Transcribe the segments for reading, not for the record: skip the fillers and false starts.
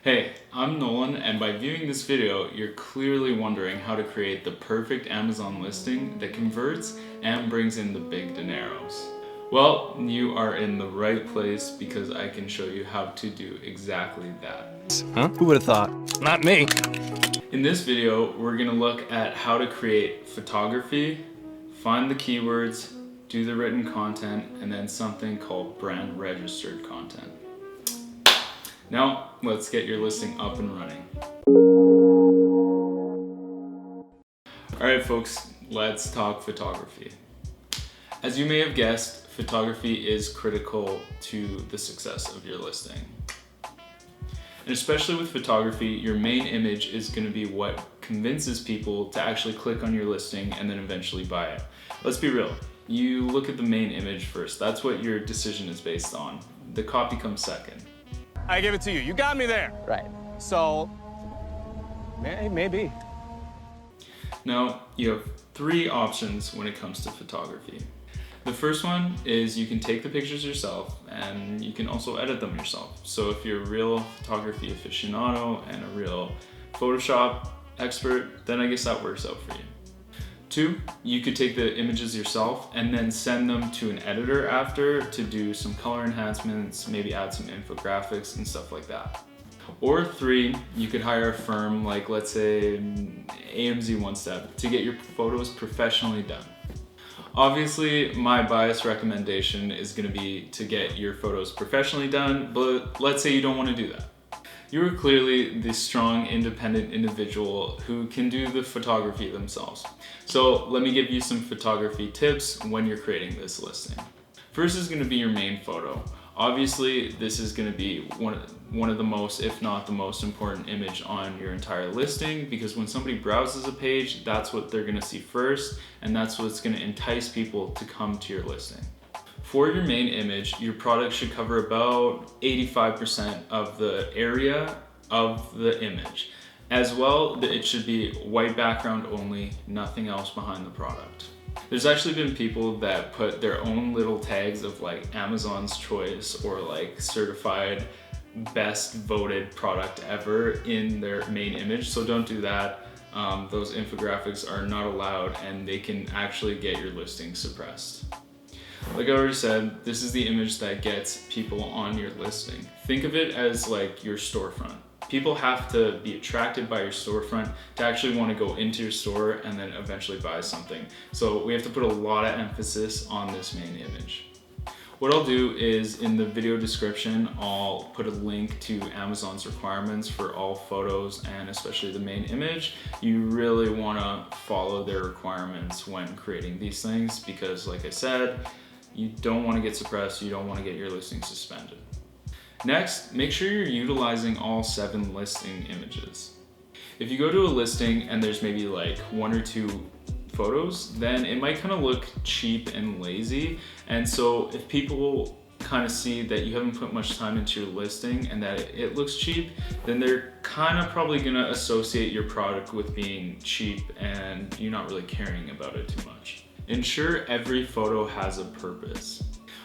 Hey, I'm Nolan, and by viewing this video, you're clearly wondering how to create the perfect Amazon listing that converts and brings in the big dineros. Well, you are in the right place because I can show you how to do exactly that. Huh? Who would have thought? Not me. In this video, we're going to look at how to create photography, find the keywords, do the written content, and then something called brand registered content. Now, let's get your listing up and running. Alright folks, let's talk photography. As you may have guessed, photography is critical to the success of your listing. And especially with photography, your main image is going to be what convinces people to actually click on your listing and then eventually buy it. Let's be real, you look at the main image first. That's what your decision is based on. The copy comes second. I give it to you. You got me there. Right. So, maybe. Now, you have three options when it comes to photography. The first one is you can take the pictures yourself and you can also edit them yourself. So if you're a real photography aficionado and a real Photoshop expert, then I guess that works out for you. Two, you could take the images yourself and then send them to an editor after to do some color enhancements, maybe add some infographics and stuff like that. Or three, you could hire a firm like, let's say, AMZ One Step to get your photos professionally done. Obviously, my biased recommendation is going to be to get your photos professionally done, but let's say you don't want to do that. You are clearly the strong, independent individual who can do the photography themselves. So let me give you some photography tips when you're creating this listing. First is going to be your main photo. Obviously, this is going to be one of the most, if not the most important image on your entire listing, because when somebody browses a page, that's what they're going to see first, and that's what's going to entice people to come to your listing. For your main image, your product should cover about 85% of the area of the image. As well, it should be white background only, nothing else behind the product. There's actually been people that put their own little tags of like Amazon's choice or like certified best voted product ever in their main image, so don't do that. Those infographics are not allowed and they can actually get your listing suppressed. Like I already said, this is the image that gets people on your listing. Think of it as like your storefront. People have to be attracted by your storefront to actually want to go into your store and then eventually buy something. So we have to put a lot of emphasis on this main image. What I'll do is in the video description, I'll put a link to Amazon's requirements for all photos and especially the main image. You really want to follow their requirements when creating these things because like I said, you don't want to get suppressed, you don't want to get your listing suspended. Next, make sure you're utilizing all 7 listing images. If you go to a listing and there's maybe like 1 or 2 photos, then it might kind of look cheap and lazy. And so if people kind of see that you haven't put much time into your listing and that it looks cheap, then they're kind of probably gonna associate your product with being cheap and you're not really caring about it too much. Ensure every photo has a purpose.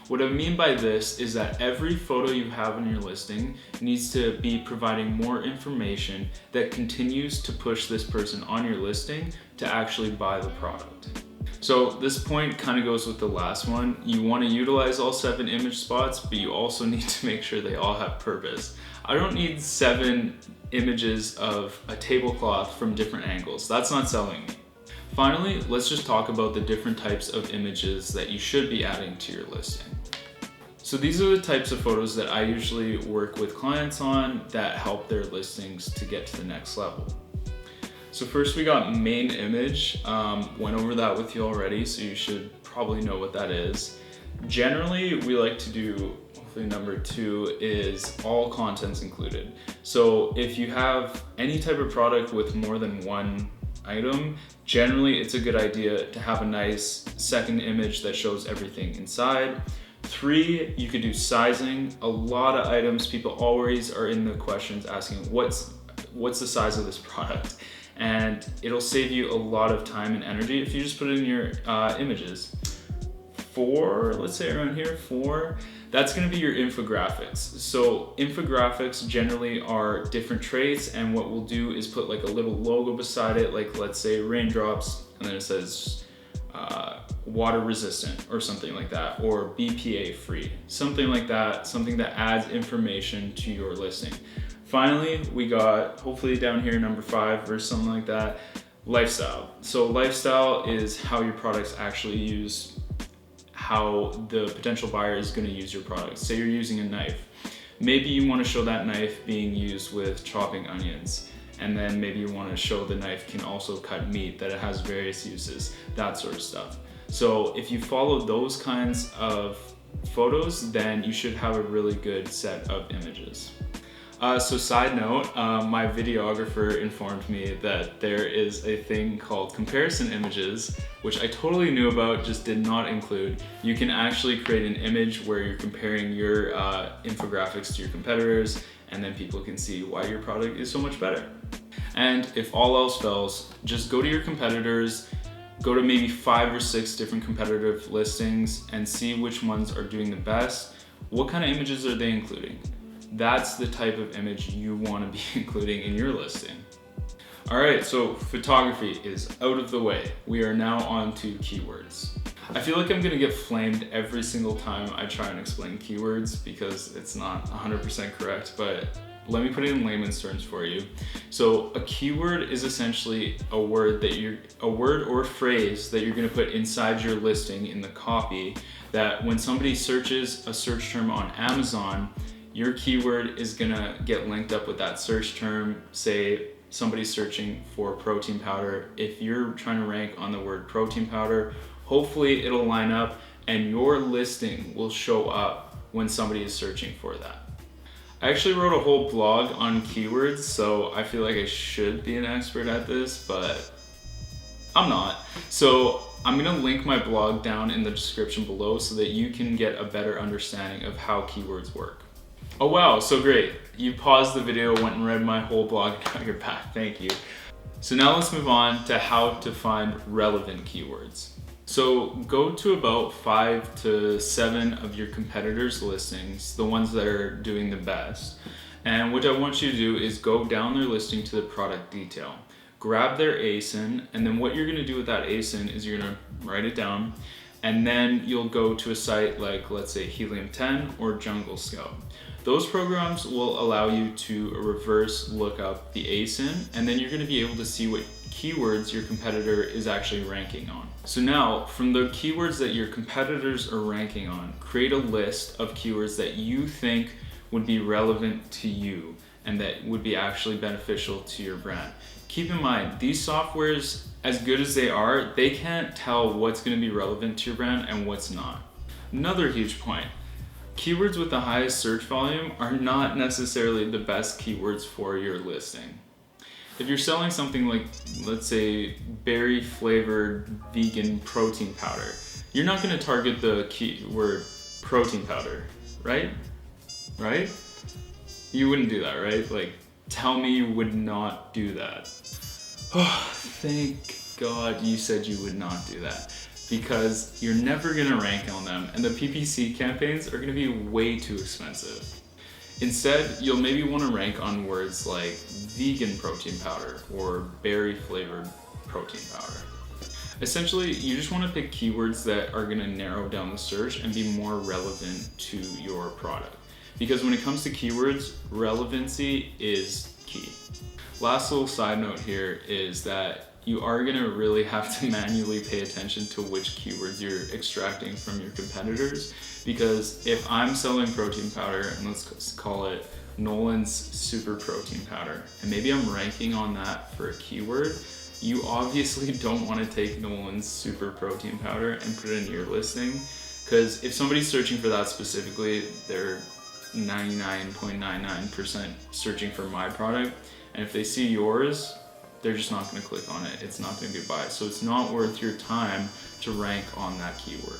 What I mean by this is that every photo you have in your listing needs to be providing more information that continues to push this person on your listing to actually buy the product. So this point kind of goes with the last one. You want to utilize all 7 image spots, but you also need to make sure they all have purpose. I don't need 7 images of a tablecloth from different angles. That's not selling me. Finally, let's just talk about the different types of images that you should be adding to your listing. So these are the types of photos that I usually work with clients on that help their listings to get to the next level. So first we got main image. Went over that with you already, so you should probably know what that is. Generally, we like to do, hopefully number 2 is all contents included. So if you have any type of product with more than 1 item, generally it's a good idea to have a nice second image that shows everything inside. 3, you could do sizing. A lot of items, people always are in the questions asking what's the size of this product, and it'll save you a lot of time and energy if you just put it in your images. 4, let's say around here, 4, that's gonna be your infographics. So infographics generally are different traits, and what we'll do is put like a little logo beside it, like let's say raindrops, and then it says water resistant or something like that, or BPA free, something like that, something that adds information to your listing. Finally, we got, hopefully down here, number 5 or something like that, lifestyle. So lifestyle is how your product's actually used, how the potential buyer is going to use your product. Say you're using a knife. Maybe you want to show that knife being used with chopping onions, and then maybe you want to show the knife can also cut meat, that it has various uses, that sort of stuff. So if you follow those kinds of photos, then you should have a really good set of images. So side note, my videographer informed me that there is a thing called comparison images, which I totally knew about, just did not include. You can actually create an image where you're comparing your infographics to your competitors, and then people can see why your product is so much better. And if all else fails, just go to your competitors, go to maybe 5 or 6 different competitive listings and see which ones are doing the best. What kind of images are they including? That's the type of image you want to be including in your listing. All right, so photography is out of the way. We are now on to keywords. I feel like I'm gonna get flamed every single time I try and explain keywords because it's not 100% correct, but let me put it in layman's terms for you. So a keyword is essentially a word or phrase that you're gonna put inside your listing in the copy, that when somebody searches a search term on Amazon, your keyword is gonna get linked up with that search term. Say somebody's searching for protein powder. If you're trying to rank on the word protein powder, hopefully it'll line up and your listing will show up when somebody is searching for that. I actually wrote a whole blog on keywords, so I feel like I should be an expert at this, but I'm not. So I'm gonna link my blog down in the description below so that you can get a better understanding of how keywords work. Oh wow, so great. You paused the video, went and read my whole blog, now you're back, thank you. So now let's move on to how to find relevant keywords. So go to about 5 to 7 of your competitors' listings, the ones that are doing the best. And what I want you to do is go down their listing to the product detail. Grab their ASIN, and then what you're gonna do with that ASIN is you're gonna write it down, and then you'll go to a site like, let's say, Helium 10 or Jungle Scout. Those programs will allow you to reverse look up the ASIN, and then you're gonna be able to see what keywords your competitor is actually ranking on. So now, from the keywords that your competitors are ranking on, create a list of keywords that you think would be relevant to you and that would be actually beneficial to your brand. Keep in mind, these softwares, as good as they are, they can't tell what's gonna be relevant to your brand and what's not. Another huge point, keywords with the highest search volume are not necessarily the best keywords for your listing. If you're selling something like, let's say, berry flavored vegan protein powder, you're not gonna target the keyword protein powder, right? Right? You wouldn't do that, right? Like, tell me you would not do that. Oh, thank God you said you would not do that, because you're never gonna rank on them, and the PPC campaigns are gonna be way too expensive. Instead, you'll maybe wanna rank on words like vegan protein powder or berry flavored protein powder. Essentially, you just wanna pick keywords that are gonna narrow down the search and be more relevant to your product. Because when it comes to keywords, relevancy is key. Last little side note here is that you are gonna really have to manually pay attention to which keywords you're extracting from your competitors, because if I'm selling protein powder, and let's call it Nolan's Super Protein Powder, and maybe I'm ranking on that for a keyword, you obviously don't wanna take Nolan's Super Protein Powder and put it in your listing, because if somebody's searching for that specifically, they're 99.99% searching for my product, and if they see yours, they're just not gonna click on it. It's not gonna be a buy. So it's not worth your time to rank on that keyword.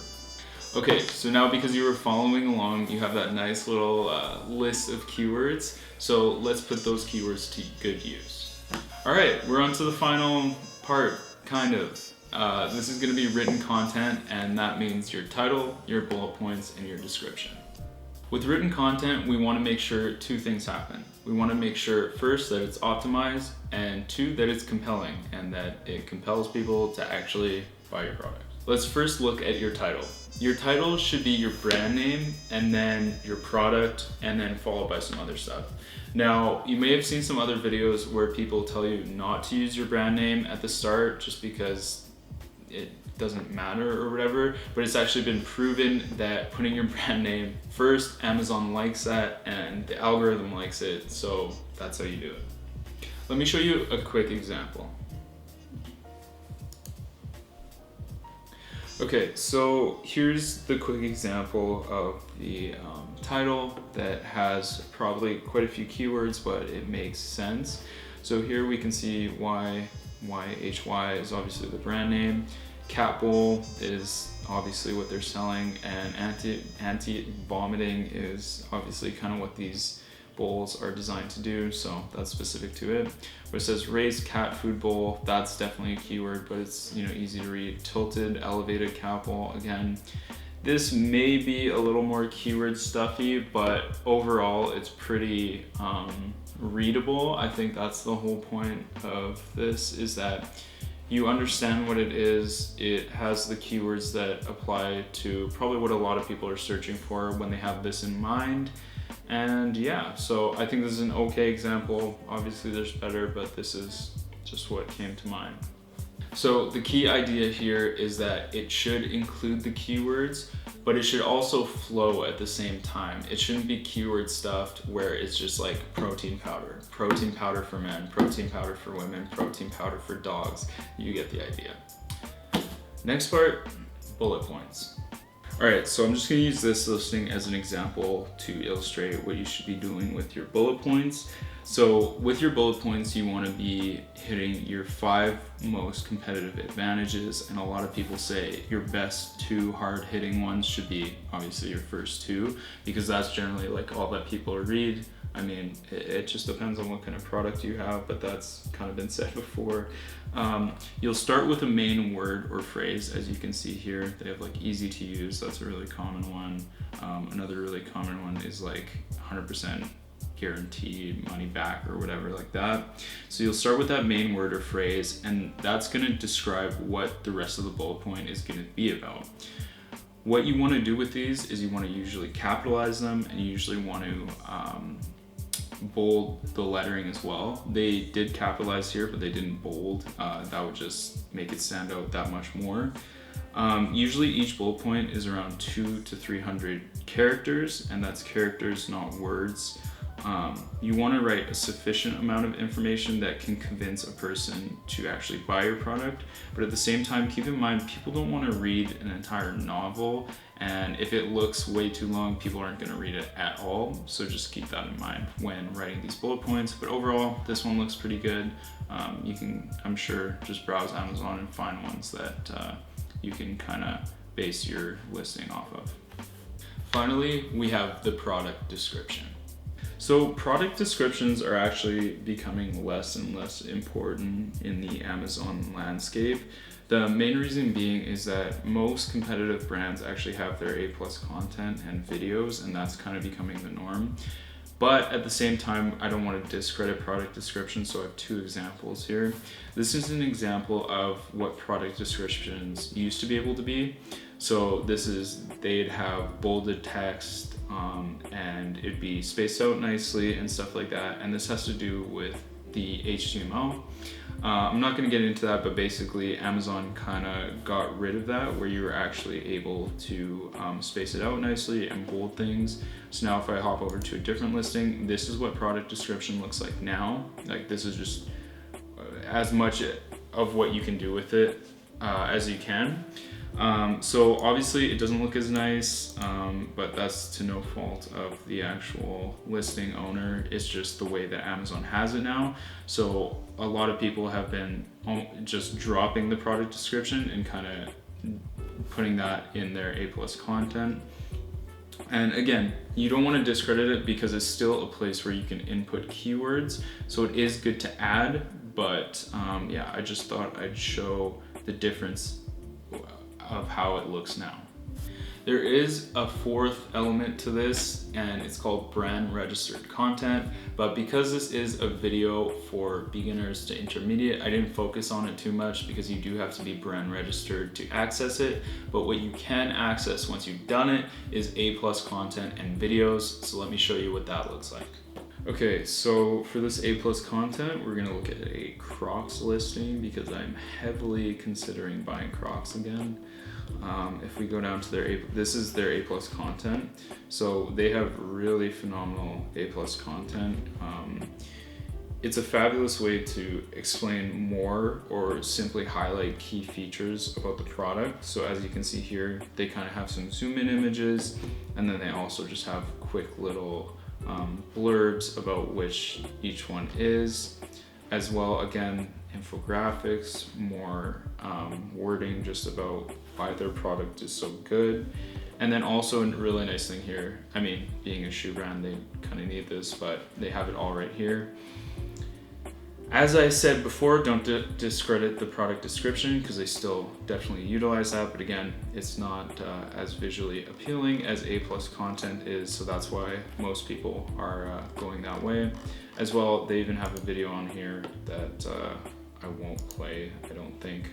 Okay, so now because you were following along, you have that nice little list of keywords. So let's put those keywords to good use. All right, we're on to the final part, kind of. This is going to be written content, and that means your title, your bullet points, and your description. With written content, we want to make sure two things happen. We want to make sure first that it's optimized, and two, that it's compelling and that it compels people to actually buy your product. Let's first look at your title. Your title should be your brand name and then your product and then followed by some other stuff. Now, you may have seen some other videos where people tell you not to use your brand name at the start just because it doesn't matter or whatever, but it's actually been proven that putting your brand name first, Amazon likes that and the algorithm likes it, so that's how you do it. Let me show you a quick example. Okay, so here's the quick example of the title that has probably quite a few keywords, but it makes sense. So here we can see YHY is obviously the brand name. Cat bowl is obviously what they're selling, and anti-vomiting is obviously kind of what these bowls are designed to do, so that's specific to it. Where it says raised cat food bowl, that's definitely a keyword, but it's easy to read. Tilted elevated cat bowl, again, this may be a little more keyword stuffy, but overall it's pretty readable. I think that's the whole point of this, is that you understand what it is. It has the keywords that apply to probably what a lot of people are searching for when they have this in mind. And yeah, so I think this is an okay example. Obviously there's better, but this is just what came to mind. So the key idea here is that it should include the keywords, but it should also flow at the same time. It shouldn't be keyword stuffed where it's just like protein powder for men, protein powder for women, protein powder for dogs. You get the idea. Next part, bullet points. All right, so I'm just gonna use this listing as an example to illustrate what you should be doing with your bullet points. So with your bullet points, you wanna be hitting your 5 most competitive advantages, and a lot of people say your best 2 hard-hitting ones should be obviously your first 2, because that's generally like all that people read. I mean, it just depends on what kind of product you have, but that's kind of been said before. You'll start with a main word or phrase, as you can see here. They have like easy to use, that's a really common one. Another really common one is like 100% guaranteed money back or whatever like that. So you'll start with that main word or phrase, and that's gonna describe what the rest of the bullet point is gonna be about. What you wanna do with these is you wanna usually capitalize them, and you usually want to bold the lettering as well. They did capitalize here, but they didn't bold. That would just make it stand out that much more. Usually each bullet point is around 200 to 300 characters, and that's characters, not words. You want to write a sufficient amount of information that can convince a person to actually buy your product, but at the same time, keep in mind people don't want to read an entire novel, and if it looks way too long, people aren't going to read it at all. So just keep that in mind when writing these bullet points. But overall, this one looks pretty good. You can, I'm sure, just browse Amazon and find ones that you can kind of base your listing off of. Finally, we have the product description. So product descriptions are actually becoming less and less important in the Amazon landscape. The main reason being is that most competitive brands actually have their A+ content and videos, and that's kind of becoming the norm. But at the same time, I don't want to discredit product descriptions, so I have 2 examples here. This is an example of what product descriptions used to be able to be. So this is, they'd have bolded text, and it'd be spaced out nicely and stuff like that. And this has to do with the HTML. I'm not going to get into that, but basically Amazon kind of got rid of that, where you were actually able to space it out nicely and bold things. So now if I hop over to a different listing, this is what product description looks like now. Like, this is just as much of what you can do with it as you can. So obviously it doesn't look as nice, but that's to no fault of the actual listing owner. It's just the way that Amazon has it now. So a lot of people have been just dropping the product description and kind of putting that in their A+ content. And again, you don't want to discredit it because it's still a place where you can input keywords. So it is good to add, but yeah, I just thought I'd show the difference of how it looks now. There is a fourth element to this, and it's called brand registered content, but because this is a video for beginners to intermediate, I didn't focus on it too much because you do have to be brand registered to access it. But what you can access once you've done it is A+ content and videos. So let me show you what that looks like. Okay, so for this A+ content, we're gonna look at a Crocs listing because I'm heavily considering buying Crocs again. If we go down to this is their A+ content. So they have really phenomenal A+ content. It's a fabulous way to explain more or simply highlight key features about the product. So as you can see here, they kind of have some zoom in images, and then they also just have quick little blurbs about which each one is, as well, again, infographics, more wording just about why their product is so good. And then also a really nice thing here, I mean, being a shoe brand, they kind of need this, but they have it all right here. As I said before, don't discredit the product description because they still definitely utilize that, but again, it's not as visually appealing as A+ content is, so that's why most people are going that way. As well, they even have a video on here that I won't play, I don't think,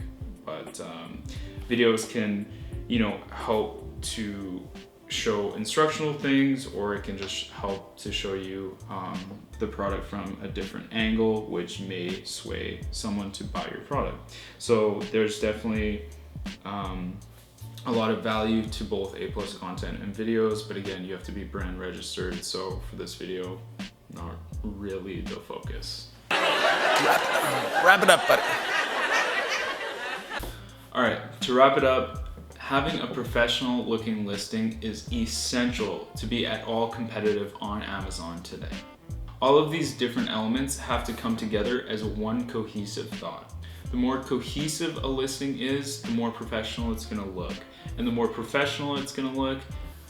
but videos can, you know, help to show instructional things, or it can just help to show you the product from a different angle, which may sway someone to buy your product. So there's definitely a lot of value to both A+ content and videos, but again, you have to be brand registered. So for this video, not really the focus. Wrap it up, buddy. All right, to wrap it up, having a professional looking listing is essential to be at all competitive on Amazon today. All of these different elements have to come together as one cohesive thought. The more cohesive a listing is, the more professional it's gonna look. And the more professional it's gonna look,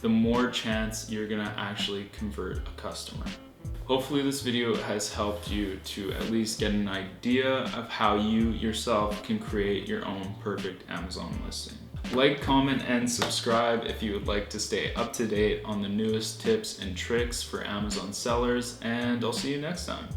the more chance you're gonna actually convert a customer. Hopefully this video has helped you to at least get an idea of how you yourself can create your own perfect Amazon listing. Like, comment, and subscribe if you would like to stay up to date on the newest tips and tricks for Amazon sellers, and I'll see you next time.